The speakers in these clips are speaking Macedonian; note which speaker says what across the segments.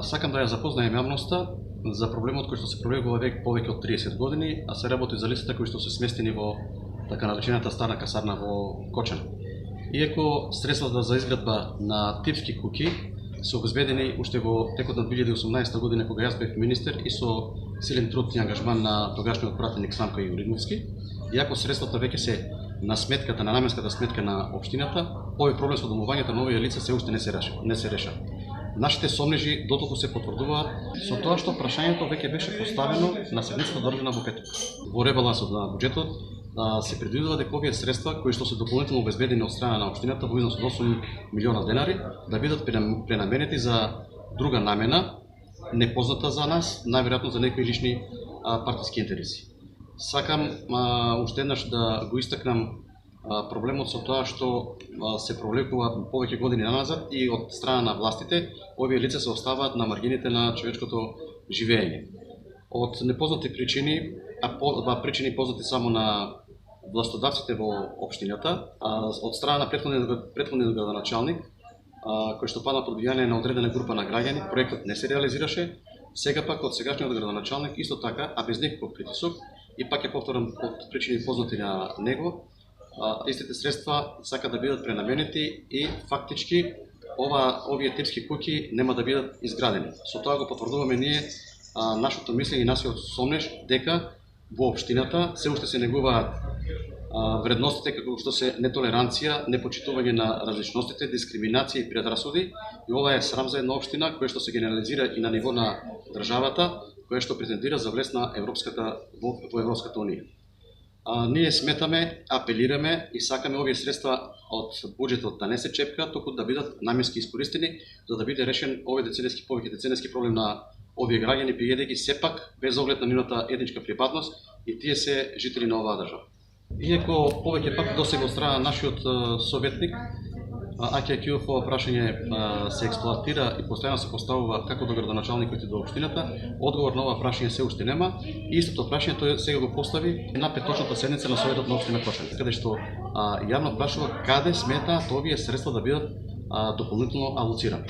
Speaker 1: Сакам да ја запознаем јавноста за проблемот кој што се проявува век повеќе од 30 години, а се работи за лицата кои што се сместени во така наречената стара касарна во Кочани. Иако средствата за изградба на типски куќи се обезбедени уште во текот на 2018 година кога јас бев министер и со силен труд и ангажман на тогашниот пратеник Самка Јуридновски, иако средствата веќе се на сметката, на наменската сметка на општината, овој проблем со домувањето на овие лица се уште не се реша. Нашите сомнежи дотолку се потврдуваат со тоа што прашањето веќе беше поставено на седницата држана во петок. Во ребалансот на буџетот се предвидува дека овие средства кои што се дополнително обезбедени од страна на општината во износ од 8 милиона денари да бидат пренаменети за друга намена, непозната за нас, најверојатно за некои лични партиски интереси. Сакам уште еднаш да го истакнам проблемот со тоа што се провлекува повеќе години назад и од страна на властите, овие лица се оставаат на маргините на човечкото живење. Од непознати причини, причини познати само на властодавците во општината, од страна на претходниот градоначалник, кој што пада под влијание на одредена група на граѓани, проектот не се реализираше. Сега пак од сегашниот градоначалник исто така, а без никаков притисок, и пак ќе повторам од причини познати на него, истите средства сака да бидат пренаменети и фактички овие типски куќи нема да бидат изградени. Со тоа го потврдуваме ние нашето мислење и нашиот сомнеж дека во општината се уште се негуваат вредностите како што се нетолеранција, непочитување на различностите, дискриминација и предрасуди, и ова е срам за една општина која што се генерализира и на ниво на државата, која што претендира за влез на во Европската унија. Ние сметаме, апелираме и сакаме овие средства од буџетот да не се чепкаат, туку да бидат наменски искористени за да биде решен овој повеќе деценески проблем на овие граѓани, бидејќи сепак без оглед на нивната етничка припадност и тие се жители на оваа држава. Иако повеќе пак досега од страна на нашиот советник Аќа Ќиов ова прашање се експлоатира и постојано се поставува како до градоначалникот и до општината, одговор на ова прашање се уште нема и истото прашање тој сега го постави на петочната седница на Советот на општина Кочани, каде што јавно прашува каде сметаат овие средства да бидат дополнително алоцирани.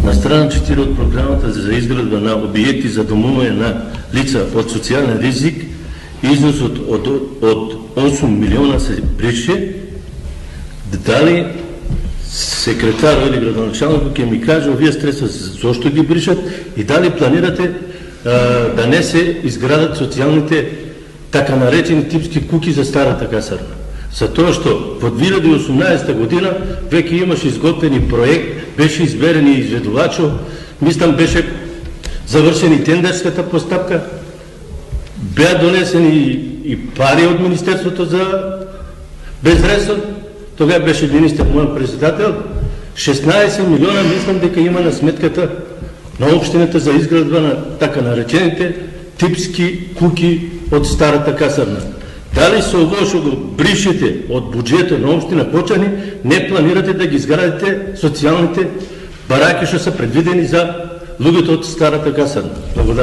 Speaker 2: На страна 4 од програмата за изградба на објекти за домување на лица од социјален ризик, износот од 8 милиона се бреше. Дали секретар или градоначалник ќе ми каже овие средства зошто ги бришат и дали планирате да не се изградат социјалните така наречени типски куќи за старата касарна. Затоа што во 2018 година веќе имаше изготвени проект, беше изберен и изведувачо, мислам беше завршени тендерската постапка, беа донесени и пари од Министерството за безресор. Тогава беше министер мојот председател, 16 милиона мислам дека има на сметката на општината за изградба на така наречените типски куќи од старата касарна. Дали со ово што го бришете од буџетот на општина Кочани, не планирате да ги изградите социјалните бараки што се предвидени за луѓето од старата касарна? Благодарам.